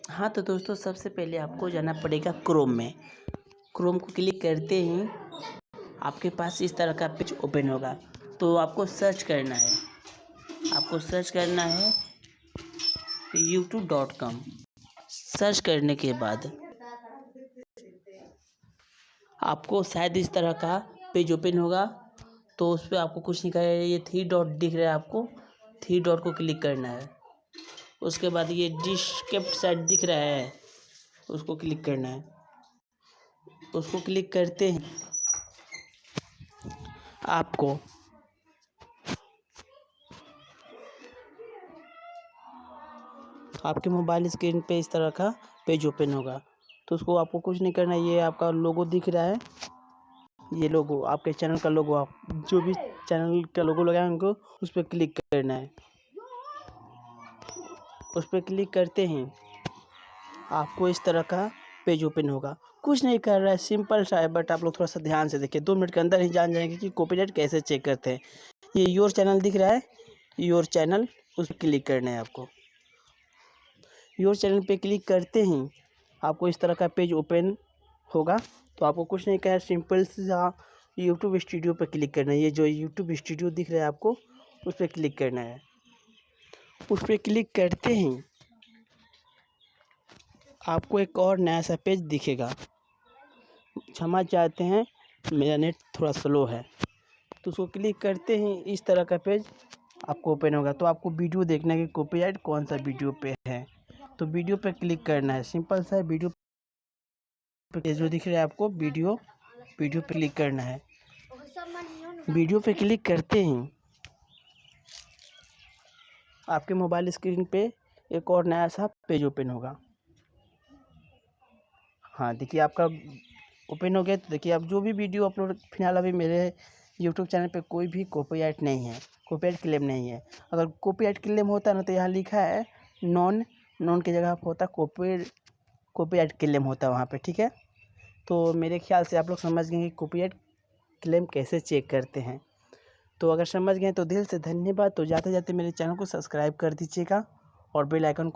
हाँ तो दोस्तों, सबसे पहले आपको जाना पड़ेगा क्रोम में। क्रोम को क्लिक करते ही आपके पास इस तरह का पेज ओपन होगा। तो आपको सर्च करना है youtube.com। सर्च करने के बाद आपको शायद इस तरह का पेज ओपन होगा। तो उस पर आपको कुछ नहीं करना है, ये 3 डॉट दिख रहा है, आपको 3 डॉट को क्लिक करना है। उसके बाद ये डिस्क्रिप्ट साइट दिख रहा है, उसको क्लिक करना है। उसको क्लिक करते हैं आपको आपके मोबाइल स्क्रीन पे इस तरह का पेज ओपन होगा। तो उसको आपको कुछ नहीं करना है, ये आपका लोगो दिख रहा है, ये लोगो आपके चैनल का लोगो, आप जो भी चैनल का लोगो लगाए उनको उस पर क्लिक करना है। उस पर क्लिक करते हैं आपको इस तरह का पेज ओपन होगा। कुछ नहीं कर रहा है, सिंपल सा है, बट आप लोग थोड़ा सा ध्यान से देखिए, 2 मिनट के अंदर ही जान जाएंगे कि कॉपीराइट कैसे चेक करते हैं। ये योर चैनल दिख रहा है, योर चैनल, उस पर क्लिक करना है आपको। योर चैनल पे क्लिक करते ही आपको इस तरह का पेज ओपन होगा। तो आपको कुछ नहीं करना है, सिंपल सा यूट्यूब स्टूडियो पर क्लिक करना है। ये जो यूट्यूब स्टूडियो दिख रहा है आपको, उस पर क्लिक करना है। उस पर क्लिक करते ही आपको एक और नया सा पेज दिखेगा। क्षमा चाहते हैं, मेरा नेट थोड़ा स्लो है। तो उसको क्लिक करते ही इस तरह का पेज आपको ओपन होगा। तो आपको वीडियो देखना है कि कॉपीराइट कौन सा वीडियो पे है। तो वीडियो पे क्लिक करना है, सिंपल सा वीडियो पे जो दिख रहा है आपको, वीडियो पे क्लिक करना है। वीडियो पे क्लिक करते ही आपके मोबाइल स्क्रीन पे एक और नया सा पेज ओपन होगा। हाँ देखिए, आपका ओपन हो गया। तो देखिए, आप जो भी वीडियो अपलोड, फिलहाल अभी मेरे यूट्यूब चैनल पे कोई भी कॉपीराइट नहीं है, कॉपीराइट क्लेम नहीं है। अगर कॉपीराइट क्लेम होता ना तो यहाँ लिखा है नॉन की जगह पे होता कॉपीराइट क्लेम होता वहाँ पे, ठीक है। तो मेरे ख्याल से आप लोग समझ गए कि कॉपीराइट क्लेम कैसे चेक करते हैं। तो अगर समझ गए तो दिल से धन्यवाद। तो जाते जाते मेरे चैनल को सब्सक्राइब कर दीजिएगा और बेल आइकन को